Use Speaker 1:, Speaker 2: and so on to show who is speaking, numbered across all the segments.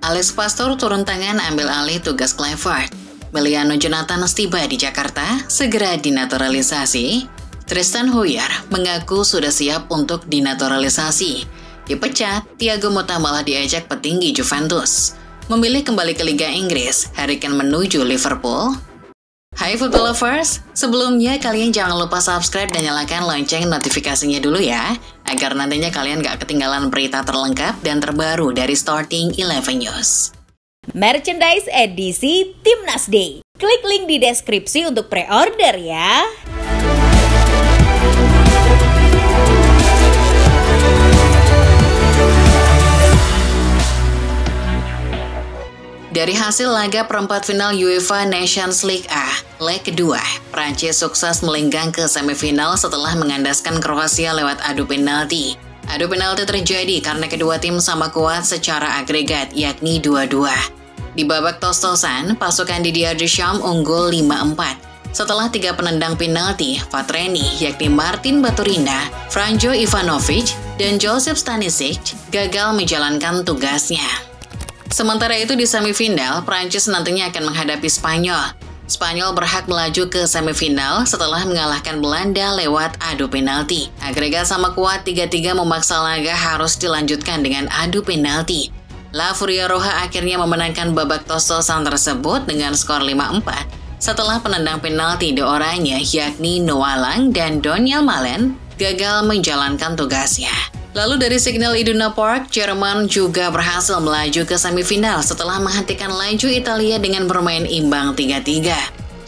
Speaker 1: Alex Pastor turun tangan ambil alih tugas Clifford. Meliano Jonathan tiba di Jakarta, segera dinaturalisasi. Tristan Hoyer mengaku sudah siap untuk dinaturalisasi. Dipecat, Thiago Motta malah diajak petinggi Juventus. Memilih kembali ke Liga Inggris, Harry Kane menuju Liverpool. Hai football lovers, sebelumnya kalian jangan lupa subscribe dan nyalakan lonceng notifikasinya dulu ya, agar nantinya kalian gak ketinggalan berita terlengkap dan terbaru dari Starting 11 News.
Speaker 2: Merchandise edisi Timnas Day. Klik link di deskripsi untuk pre-order ya.
Speaker 1: Dari hasil laga perempat final UEFA Nations League A, leg kedua, Prancis sukses melenggang ke semifinal setelah mengandaskan Kroasia lewat adu penalti. Adu penalti terjadi karena kedua tim sama kuat secara agregat, yakni 2-2. Di babak tos-tosan, pasukan Didier Deschamps unggul 5-4. Setelah 3 penendang penalti, Vatreni, yakni Martin Baturina, Franjo Ivanovic, dan Josip Stanisic gagal menjalankan tugasnya. Sementara itu di semifinal, Prancis nantinya akan menghadapi Spanyol. Spanyol berhak melaju ke semifinal setelah mengalahkan Belanda lewat adu penalti. Agregat sama kuat 3-3 memaksa laga harus dilanjutkan dengan adu penalti. La Furia Roja akhirnya memenangkan babak tos-tosan tersebut dengan skor 5-4 setelah penendang penalti dua orangnya yakni Noah Lang dan Daniel Malen gagal menjalankan tugasnya. Lalu dari Signal Iduna Park, Jerman juga berhasil melaju ke semifinal setelah menghentikan laju Italia dengan bermain imbang 3-3.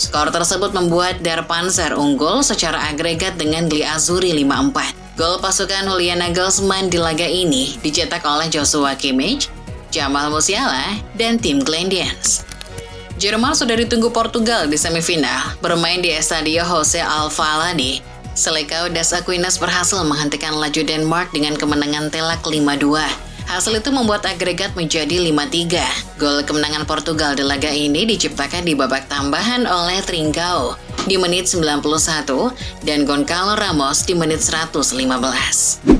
Speaker 1: Skor tersebut membuat Der Panzer unggul secara agregat dengan Gli Azzurri 5-4. Gol pasukan Julian Nagelsmann di laga ini dicetak oleh Joshua Kimmich, Jamal Musiala, dan tim Glendians. Jerman sudah ditunggu Portugal di semifinal, bermain di Estadio Jose Alvalade. Selecao das Aquinas berhasil menghentikan laju Denmark dengan kemenangan telak 5-2. Hasil itu membuat agregat menjadi 5-3. Gol kemenangan Portugal di laga ini diciptakan di babak tambahan oleh Trincao di menit 91 dan Goncalo Ramos di menit 115.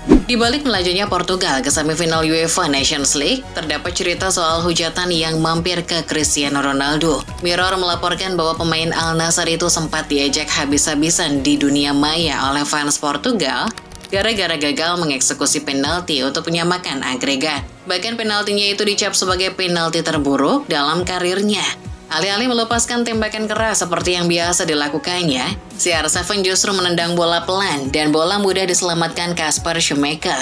Speaker 1: Di balik melajunya Portugal ke semifinal UEFA Nations League, terdapat cerita soal hujatan yang mampir ke Cristiano Ronaldo. Mirror melaporkan bahwa pemain Al Nassr itu sempat diajak habis-habisan di dunia maya oleh fans Portugal gara-gara gagal mengeksekusi penalti untuk menyamakan agregat. Bahkan penaltinya itu dicap sebagai penalti terburuk dalam karirnya. Alih-alih melepaskan tembakan keras seperti yang biasa dilakukannya, CR7 justru menendang bola pelan dan bola mudah diselamatkan Kasper Schmeichel.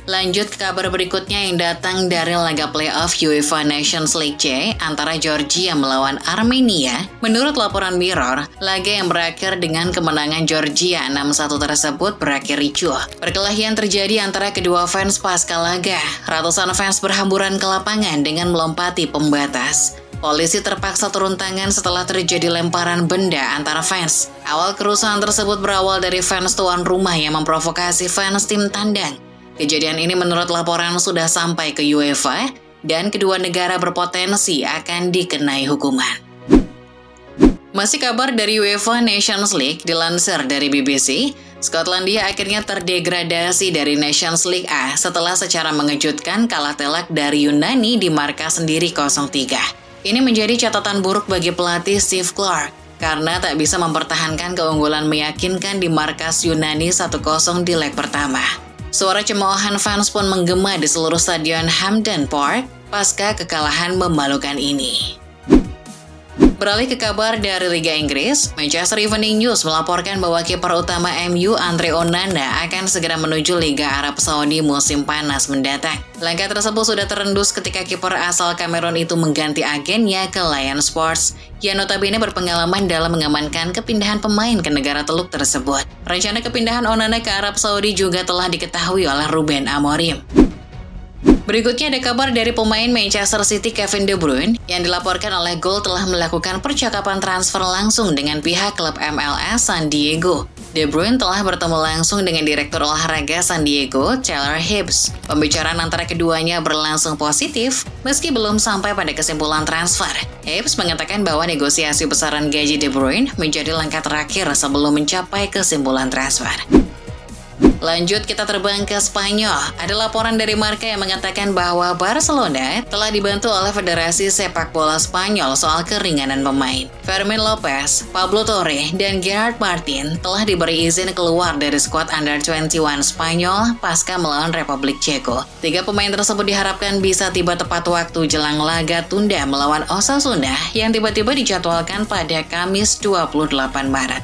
Speaker 1: Lanjut ke kabar berikutnya yang datang dari laga playoff UEFA Nations League C antara Georgia melawan Armenia. Menurut laporan Mirror, laga yang berakhir dengan kemenangan Georgia 6-1 tersebut berakhir ricuh. Perkelahian terjadi antara kedua fans pasca laga. Ratusan fans berhamburan ke lapangan dengan melompati pembatas. Polisi terpaksa turun tangan setelah terjadi lemparan benda antara fans. Awal kerusuhan tersebut berawal dari fans tuan rumah yang memprovokasi fans tim tandang. Kejadian ini menurut laporan sudah sampai ke UEFA dan kedua negara berpotensi akan dikenai hukuman. Masih kabar dari UEFA Nations League dilansir dari BBC, Skotlandia akhirnya terdegradasi dari Nations League A setelah secara mengejutkan kalah telak dari Yunani di markas sendiri 0-3. Ini menjadi catatan buruk bagi pelatih Steve Clarke karena tak bisa mempertahankan keunggulan meyakinkan di markas Yunani 1-0 di leg pertama. Suara cemoohan fans pun menggema di seluruh stadion Hampden Park pasca kekalahan memalukan ini. Beralih ke kabar dari Liga Inggris, Manchester Evening News melaporkan bahwa kiper utama MU Andre Onana akan segera menuju Liga Arab Saudi musim panas mendatang. Langkah tersebut sudah terendus ketika kiper asal Kamerun itu mengganti agennya ke Lion Sports, yang notabene berpengalaman dalam mengamankan kepindahan pemain ke negara teluk tersebut. Rencana kepindahan Onana ke Arab Saudi juga telah diketahui oleh Ruben Amorim. Berikutnya ada kabar dari pemain Manchester City Kevin De Bruyne yang dilaporkan oleh Goal telah melakukan percakapan transfer langsung dengan pihak klub MLS San Diego. De Bruyne telah bertemu langsung dengan Direktur Olahraga San Diego, Taylor Hibbs. Pembicaraan antara keduanya berlangsung positif meski belum sampai pada kesimpulan transfer. Hibbs mengatakan bahwa negosiasi besaran gaji De Bruyne menjadi langkah terakhir sebelum mencapai kesimpulan transfer. Lanjut kita terbang ke Spanyol. Ada laporan dari Marca yang mengatakan bahwa Barcelona telah dibantu oleh Federasi Sepak Bola Spanyol soal keringanan pemain. Fermin Lopez, Pablo Torre, dan Gerard Martin telah diberi izin keluar dari skuad Under-21 Spanyol pasca melawan Republik Ceko. 3 pemain tersebut diharapkan bisa tiba tepat waktu jelang laga tunda melawan Osasuna yang tiba-tiba dijadwalkan pada Kamis 28 Maret.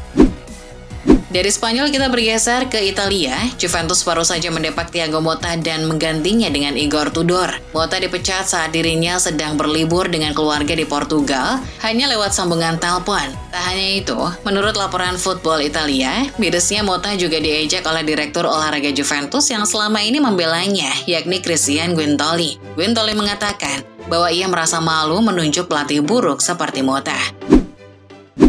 Speaker 1: Dari Spanyol kita bergeser ke Italia. Juventus baru saja mendepak Thiago Motta dan menggantinya dengan Igor Tudor. Motta dipecat saat dirinya sedang berlibur dengan keluarga di Portugal, hanya lewat sambungan telepon. Tak hanya itu, menurut laporan Football Italia, mirisnya Motta juga diejek oleh Direktur Olahraga Juventus yang selama ini membelanya, yakni Christian Guintoli. Guintoli mengatakan bahwa ia merasa malu menunjuk pelatih buruk seperti Motta.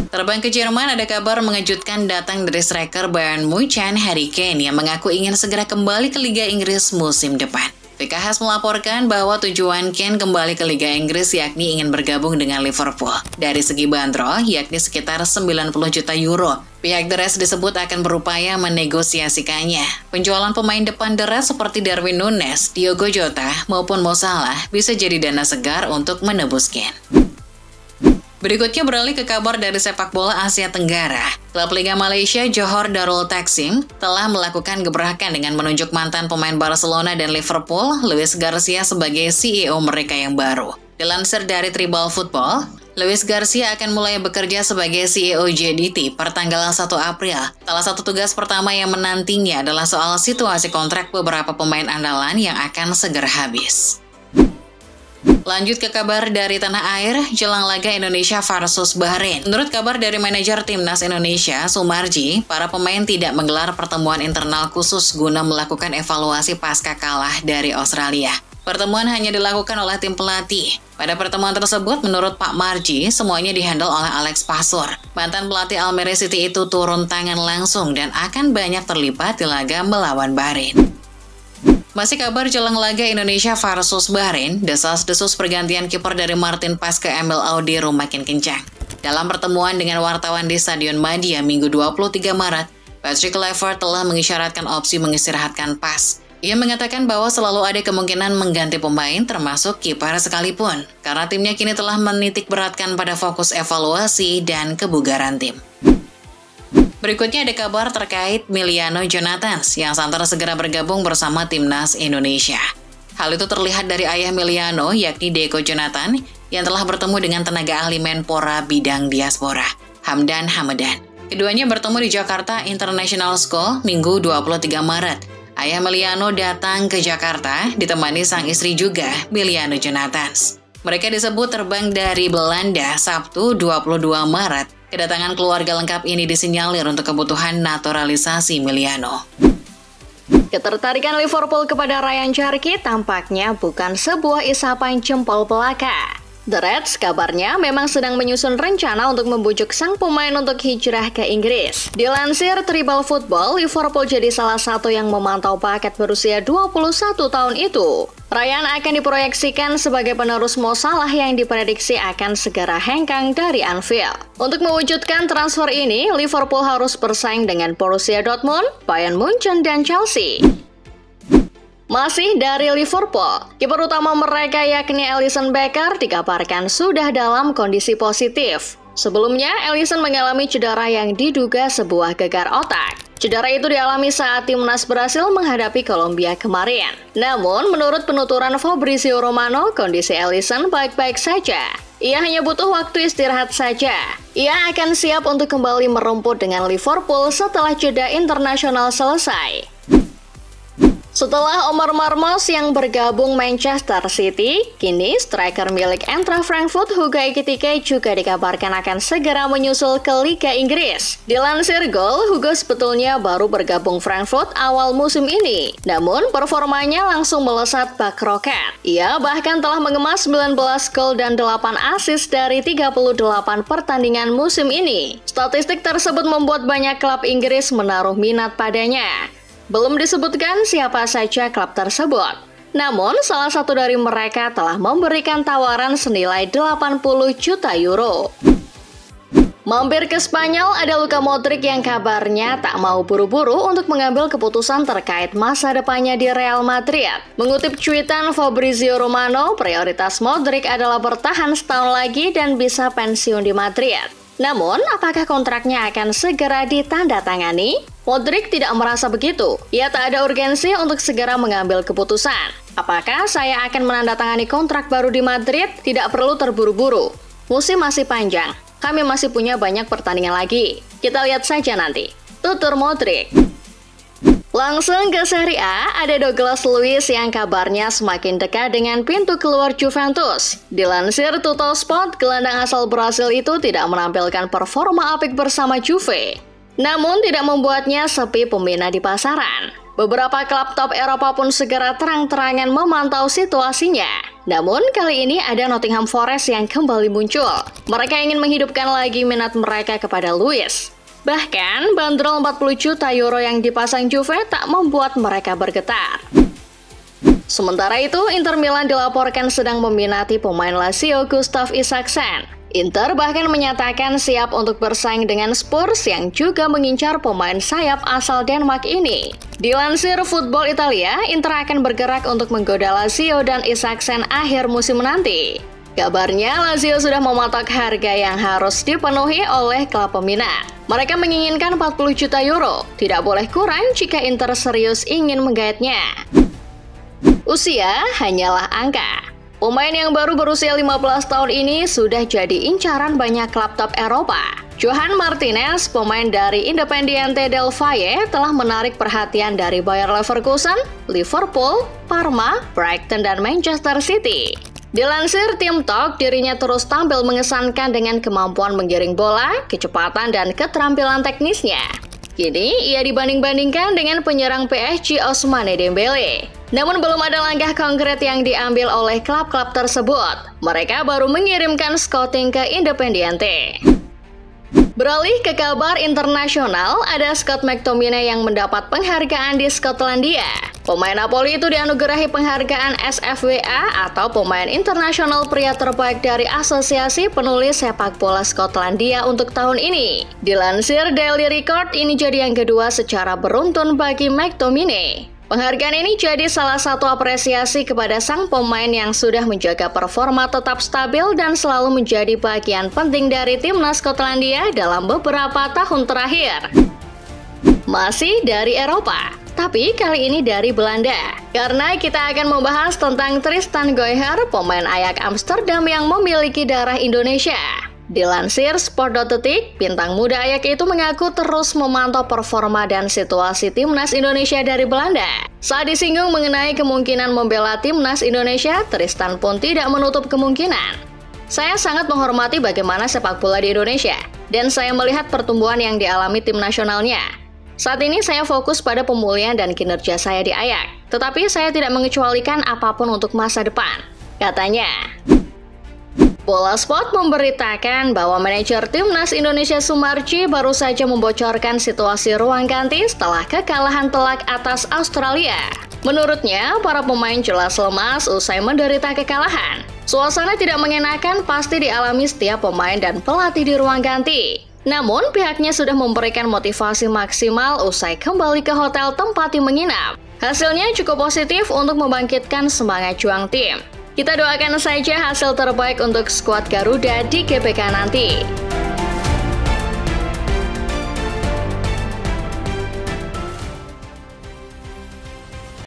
Speaker 1: Terbang ke Jerman, ada kabar mengejutkan datang dari striker Bayern Munchen Harry Kane yang mengaku ingin segera kembali ke Liga Inggris musim depan. VKH melaporkan bahwa tujuan Kane kembali ke Liga Inggris yakni ingin bergabung dengan Liverpool. Dari segi bandrol, yakni sekitar 90 juta euro. Pihak The Reds disebut akan berupaya menegosiasikannya. Penjualan pemain depan The Reds seperti Darwin Núñez, Diogo Jota, maupun Mo Salah bisa jadi dana segar untuk menebus Kane. Berikutnya beralih ke kabar dari sepak bola Asia Tenggara. Klub Liga Malaysia Johor Darul Taksim telah melakukan gebrakan dengan menunjuk mantan pemain Barcelona dan Liverpool, Luis Garcia, sebagai CEO mereka yang baru. Dilansir dari Tribal Football, Luis Garcia akan mulai bekerja sebagai CEO JDT pertanggal 1 April. Salah satu tugas pertama yang menantinya adalah soal situasi kontrak beberapa pemain andalan yang akan segera habis. Lanjut ke kabar dari tanah air, jelang laga Indonesia versus Bahrain. Menurut kabar dari manajer Timnas Indonesia, Sumarji, para pemain tidak menggelar pertemuan internal khusus guna melakukan evaluasi pasca kalah dari Australia. Pertemuan hanya dilakukan oleh tim pelatih. Pada pertemuan tersebut, menurut Pak Marji, semuanya dihandle oleh Alex Pasur. Mantan pelatih Almere City itu turun tangan langsung dan akan banyak terlibat di laga melawan Bahrain. Masih kabar jelang laga Indonesia versus Bahrain, desas-desus pergantian kiper dari Martin Paes ke Emil Audiero makin kencang. Dalam pertemuan dengan wartawan di Stadion Madia Minggu 23 Maret, Patrick Kluivert telah mengisyaratkan opsi mengistirahatkan Paes. Ia mengatakan bahwa selalu ada kemungkinan mengganti pemain termasuk kiper sekalipun, karena timnya kini telah menitik beratkan pada fokus evaluasi dan kebugaran tim. Berikutnya ada kabar terkait Miliano Jonathans yang santer segera bergabung bersama Timnas Indonesia. Hal itu terlihat dari ayah Miliano, yakni Deco Jonathan, yang telah bertemu dengan tenaga ahli Menpora bidang diaspora, Hamdan Hamadan. Keduanya bertemu di Jakarta International School Minggu 23 Maret. Ayah Miliano datang ke Jakarta ditemani sang istri juga, Miliano Jonathans. Mereka disebut terbang dari Belanda Sabtu 22 Maret. Kedatangan keluarga lengkap ini disinyalir untuk kebutuhan naturalisasi Miliano.
Speaker 3: Ketertarikan Liverpool kepada Ryan Cherki tampaknya bukan sebuah isapan jempol belaka. The Reds kabarnya memang sedang menyusun rencana untuk membujuk sang pemain untuk hijrah ke Inggris. Dilansir Tribal Football, Liverpool jadi salah satu yang memantau paket berusia 21 tahun itu. Ryan akan diproyeksikan sebagai penerus Mo Salah yang diprediksi akan segera hengkang dari Anfield. Untuk mewujudkan transfer ini, Liverpool harus bersaing dengan Borussia Dortmund, Bayern Munchen, dan Chelsea. Masih dari Liverpool, kiper utama mereka yakni Alisson Becker dikabarkan sudah dalam kondisi positif. Sebelumnya, Alisson mengalami cedera yang diduga sebuah gegar otak. Cedera itu dialami saat timnas berhasil menghadapi Kolombia kemarin. Namun, menurut penuturan Fabrizio Romano, kondisi Alisson baik-baik saja. Ia hanya butuh waktu istirahat saja. Ia akan siap untuk kembali merumput dengan Liverpool setelah jeda internasional selesai. Setelah Omar Marmos yang bergabung Manchester City, kini striker milik Eintracht Frankfurt Hugo Ekitike juga dikabarkan akan segera menyusul ke Liga Inggris. Dilansir Goal, Hugo sebetulnya baru bergabung Frankfurt awal musim ini, namun performanya langsung melesat bak roket. Ia bahkan telah mengemas 19 gol dan 8 assist dari 38 pertandingan musim ini. Statistik tersebut membuat banyak klub Inggris menaruh minat padanya. Belum disebutkan siapa saja klub tersebut. Namun, salah satu dari mereka telah memberikan tawaran senilai 80 juta euro. Mampir ke Spanyol, ada Luka Modric yang kabarnya tak mau buru-buru untuk mengambil keputusan terkait masa depannya di Real Madrid. Mengutip cuitan Fabrizio Romano, prioritas Modric adalah bertahan setahun lagi dan bisa pensiun di Madrid. Namun, apakah kontraknya akan segera ditandatangani? Modric tidak merasa begitu. Ia tak ada urgensi untuk segera mengambil keputusan. Apakah saya akan menandatangani kontrak baru di Madrid? Tidak perlu terburu-buru. Musim masih panjang. Kami masih punya banyak pertandingan lagi. Kita lihat saja nanti. Tutur Modric. Langsung ke Serie A, ada Douglas Luiz yang kabarnya semakin dekat dengan pintu keluar Juventus. Dilansir Tuttosport, gelandang asal Brasil itu tidak menampilkan performa apik bersama Juve. Namun tidak membuatnya sepi peminat di pasaran. Beberapa klub top Eropa pun segera terang-terangan memantau situasinya. Namun kali ini ada Nottingham Forest yang kembali muncul. Mereka ingin menghidupkan lagi minat mereka kepada Luiz. Bahkan bandrol 40 juta euro yang dipasang Juve tak membuat mereka bergetar. Sementara itu, Inter Milan dilaporkan sedang meminati pemain Lazio Gustav Isaksen. Inter bahkan menyatakan siap untuk bersaing dengan Spurs yang juga mengincar pemain sayap asal Denmark ini. Dilansir Football Italia, Inter akan bergerak untuk menggoda Lazio dan Isaksen akhir musim nanti. Kabarnya, Lazio sudah mematok harga yang harus dipenuhi oleh klub peminat. Mereka menginginkan 40 juta euro, tidak boleh kurang jika Inter serius ingin menggaetnya. Usia hanyalah angka. Pemain yang baru berusia 15 tahun ini sudah jadi incaran banyak klub top Eropa. Johan Martinez, pemain dari Independiente del Valle, telah menarik perhatian dari Bayer Leverkusen, Liverpool, Parma, Brighton, dan Manchester City. Dilansir Tim Talk, dirinya terus tampil mengesankan dengan kemampuan menggiring bola, kecepatan, dan keterampilan teknisnya. Kini, ia dibanding-bandingkan dengan penyerang PSG Ousmane Dembele. Namun belum ada langkah konkret yang diambil oleh klub-klub tersebut. Mereka baru mengirimkan scouting ke Independiente. Beralih ke kabar internasional, ada Scott McTominay yang mendapat penghargaan di Skotlandia. Pemain Napoli itu dianugerahi penghargaan SFWA atau Pemain Internasional Pria Terbaik dari Asosiasi Penulis Sepak Bola Skotlandia untuk tahun ini. Dilansir Daily Record, ini jadi yang kedua secara beruntun bagi McTominay. Penghargaan ini jadi salah satu apresiasi kepada sang pemain yang sudah menjaga performa tetap stabil dan selalu menjadi bagian penting dari timnas Skotlandia dalam beberapa tahun terakhir. Masih dari Eropa, tapi kali ini dari Belanda. Karena kita akan membahas tentang Tristan Goyher, pemain Ajax Amsterdam yang memiliki darah Indonesia. Dilansir Sport.detik, bintang muda Ajax itu mengaku terus memantau performa dan situasi timnas Indonesia dari Belanda. Saat disinggung mengenai kemungkinan membela timnas Indonesia, Tristan pun tidak menutup kemungkinan. Saya sangat menghormati bagaimana sepak bola di Indonesia, dan saya melihat pertumbuhan yang dialami tim nasionalnya. Saat ini saya fokus pada pemulihan dan kinerja saya di Ajax, tetapi saya tidak mengecualikan apapun untuk masa depan, katanya. Bola Sport memberitakan bahwa manajer timnas Indonesia Sumarji baru saja membocorkan situasi ruang ganti setelah kekalahan telak atas Australia. Menurutnya, para pemain jelas lemas usai menderita kekalahan. Suasana tidak mengenakan pasti dialami setiap pemain dan pelatih di ruang ganti. Namun, pihaknya sudah memberikan motivasi maksimal usai kembali ke hotel tempat tim menginap. Hasilnya cukup positif untuk membangkitkan semangat juang tim. Kita doakan saja hasil terbaik untuk skuad Garuda di GBK nanti.